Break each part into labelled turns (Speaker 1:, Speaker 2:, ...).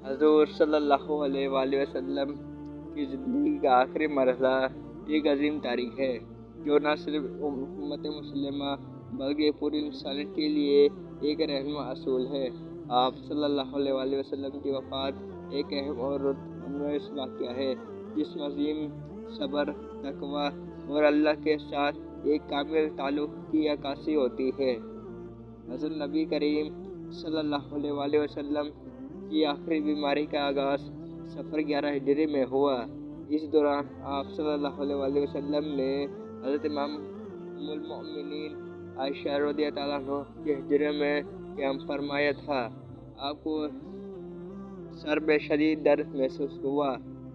Speaker 1: حضور صلی اللہ علیہ وآلہ وسلم کی زندگی کا آخری مرحلہ ایک عظیم تاریخ ہے جو نہ صرف امت مسلمہ بلکہ پوری انسانیت کے لیے ایک رہنما اصول ہے۔ آپ صلی اللہ علیہ وآلہ وسلم کی وفات ایک اہم اور رتبہ واقعہ ہے جس میں عظیم صبر، تقوی اور اللہ کے ساتھ ایک کامل تعلق کی عکاسی ہوتی ہے۔ حضرت نبی کریم صلی اللہ علیہ وآلہ وسلم کی آخری بیماری کا آغاز صفر 11 ہجری میں ہوا۔ اس دوران آپ صلی اللہ علیہ وآلہ وسلم نے حضرت امام ام المؤمنین عائشہ رضی اللہ عنہا کے حجرے میں قیام فرمایا تھا۔ آپ کو سر میں شدید درد محسوس ہوا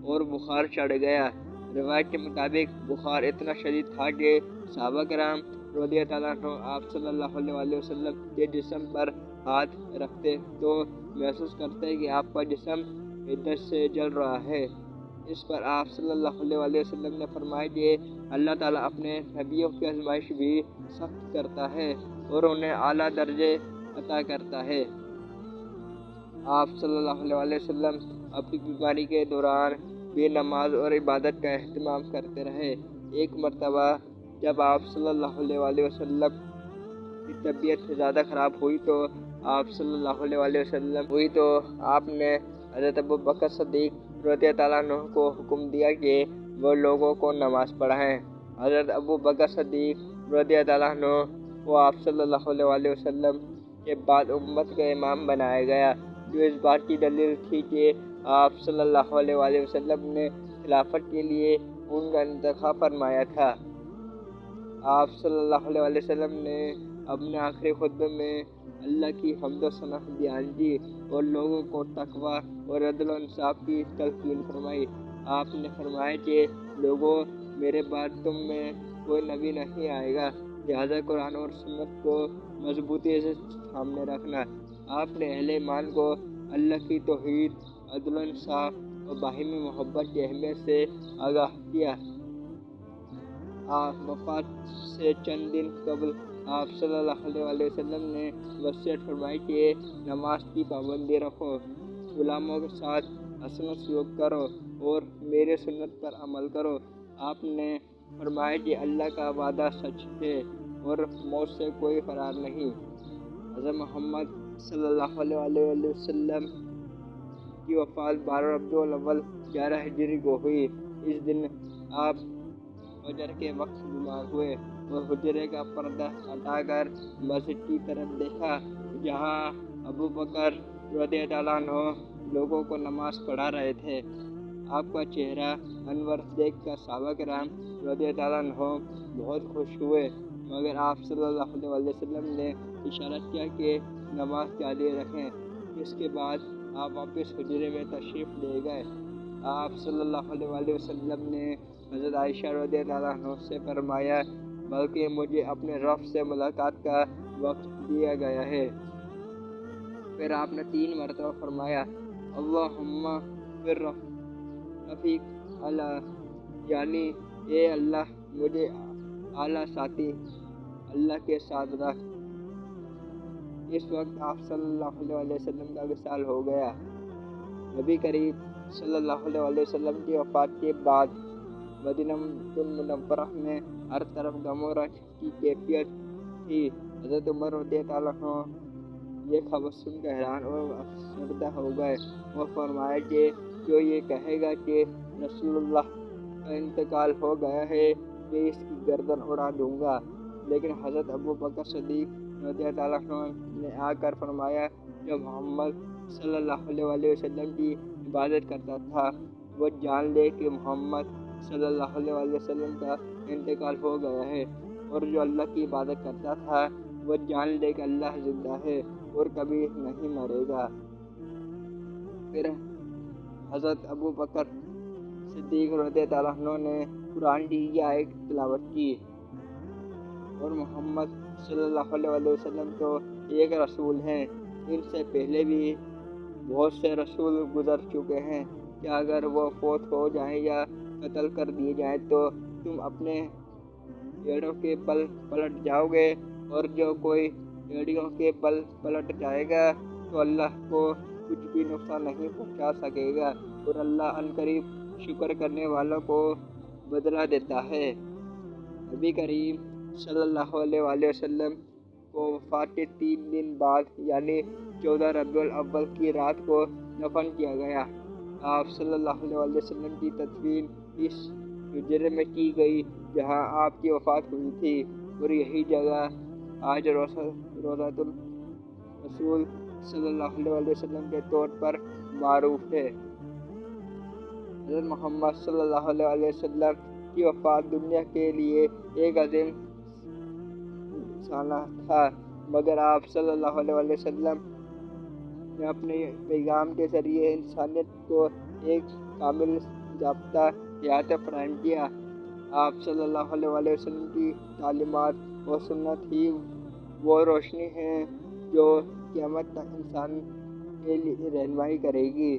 Speaker 1: اور بخار چڑھ گیا۔ روایت کے مطابق بخار اتنا شدید تھا کہ صحابہ کرام رضی اللہ عنہم آپ صلی اللہ علیہ وآلہ وسلم کے جسم پر ہاتھ رکھتے تو محسوس کرتے کہ آپ کا جسم حدت سے جل رہا ہے۔ اس پر آپ صلی اللہ علیہ وآلہ وسلم نے فرمایا کہ اللہ تعالیٰ اپنے نبیوں کی آزمائش بھی سخت کرتا ہے اور انہیں اعلیٰ درجے عطا کرتا ہے۔ آپ صلی اللہ علیہ وآلہ وسلم اپنی بیماری کے دوران بھی نماز اور عبادت کا اہتمام کرتے رہے۔ ایک مرتبہ جب آپ صلی اللہ علیہ وآلہ وسلم کی طبیعت زیادہ خراب ہوئی تو آپ نے حضرت ابو بکر صدیق رضی اللہ عنہ کو حکم دیا کہ وہ لوگوں کو نماز پڑھائیں۔ حضرت ابو بکر صدیق رضی اللہ عنہ کو آپ صلی اللہ علیہ وآلہ وسلم کے بعد امت کا امام بنایا گیا، جو اس بات کی دلیل تھی کہ آپ صلی اللہ علیہ وآلہ وسلم نے خلافت کے لیے ان کا انتخاب فرمایا تھا۔ آپ صلی اللہ علیہ وآلہ وسلم نے اپنے آخری خطبے میں اللہ کی حمد و ثنا بیان کی اور لوگوں کو تقوی اور عدل و انصاف کی تلقین فرمائی۔ آپ نے فرمایا کہ لوگوں، میرے بعد تم میں کوئی نبی نہیں آئے گا، لہٰذا قرآن اور سنت کو مضبوطی سے سامنے رکھنا۔ آپ نے اہل ایمان کو اللہ کی توحید، عدل و انصاف اور باہمی محبت کی اہمیت سے آگاہ کیا۔ وفات سے چند دن قبل آپ صلی اللہ علیہ وآلہ وسلم نے وصیت فرمائی کہ نماز کی پابندی رکھو، غلاموں کے ساتھ حسن سلوک کرو اور میرے سنت پر عمل کرو۔ آپ نے فرمایا کہ اللہ کا وعدہ سچ ہے اور موت سے کوئی فرار نہیں۔ حضرت محمد صلی اللہ علیہ وآلہ وسلم کی وفات 12 ربیع الاول 11 ہجری کو ہوئی۔ اس دن آپ فجر کے وقت بیمار ہوئے اور حجرے کا پردہ ہٹا کر مسجد کی طرف دیکھا جہاں ابو بکر رضی اللہ عنہ لوگوں کو نماز پڑھا رہے تھے۔ آپ کا چہرہ انور دیکھ کر صحابہ کرام رضی اللہ عنہ بہت خوش ہوئے، مگر آپ صلی اللہ علیہ وآلہ وسلم نے اشارہ کیا کہ نماز جاری رکھیں۔ اس کے بعد آپ واپس حجرے میں تشریف لے گئے۔ آپ صلی اللہ علیہ وآلہ وسلم نے حضرت عائشہ رضی اللہ عنہ سے فرمایا، بلکہ مجھے اپنے رب سے ملاقات کا وقت دیا گیا ہے۔ پھر آپ نے 3 مرتبہ فرمایا، اللہم پھر رفیق اعلیٰ، یعنی اے اللہ مجھے اعلیٰ ساتھی اللہ کے ساتھ رکھ۔ اس وقت آپ صلی اللہ علیہ وآلہ وسلم کا وصال ہو گیا۔ نبی کریم صلی اللہ علیہ وآلہ وسلم کی وفات کے بعد مدینہ منورہ میں ہر طرف غم و رنج کی کیفیت تھی۔ حضرت عمر رضی اللہ عنہ یہ خبر سن کر حیران اور افسردہ ہو گئے۔ وہ فرمایا کہ جو یہ کہے گا کہ رسول اللہ کا انتقال ہو گیا ہے، میں اس کی گردن اڑا دوں گا۔ لیکن حضرت ابو بکر صدیق رضی اللہ عنہ نے آ کر فرمایا، جو محمد صلی اللہ علیہ وآلہ وسلم کی عبادت کرتا تھا وہ جان لے کہ محمد صلی اللہ علیہ وآلہ وسلم کا انتقال ہو گیا ہے، اور جو اللہ کی عبادت کرتا تھا وہ جان لے کہ اللہ زندہ ہے اور کبھی نہیں مرے گا۔ پھر حضرت ابو بکر صدیق رضی اللہ عنہ نے قرآن کی یہ آیت تلاوت کی، اور محمد صلی اللہ علیہ وآلہ وسلم تو ایک رسول ہیں، ان سے پہلے بھی بہت سے رسول گزر چکے ہیں، کیا اگر وہ فوت ہو جائیں یا قتل کر دیے جائیں تو تم اپنے ایڑوں کے بل پلٹ جاؤ گے؟ اور جو کوئی ایڑیوں کے بل پلٹ جائے گا تو اللہ کو کچھ بھی نقصان نہیں پہنچا سکے گا، اور اللہ عنقریب شکر کرنے والوں کو بدلہ دیتا ہے۔ نبی کریم صلی اللہ علیہ وآلہ وسلم کو وفات کے 3 دن بعد یعنی 14 ربیع الاول کی رات کو دفن کیا گیا۔ آپ صلی اللہ علیہ وآلہ وسلم کی تدفین اس حجرے میں کی گئی جہاں آپ کی وفات ہوئی تھی، اور یہی جگہ آج روضۃ الرسول صلی اللہ علیہ وآلہ وسلم کے طور پر معروف ہے۔ حضرت محمد صلی اللہ علیہ وآلہ وسلم کی وفات دنیا کے لیے ایک عظیم سانحہ تھا، مگر آپ صلی اللہ علیہ وآلہ وسلم نے اپنے پیغام کے ذریعے انسانیت کو ایک کامل ضابطہ حیات فراہم کیا۔ آپ صلی اللہ علیہ وآلہ وسلم کی تعلیمات و سنت ہی وہ روشنی ہے جو قیامت تک انسان کے لیے رہنمائی کرے گی۔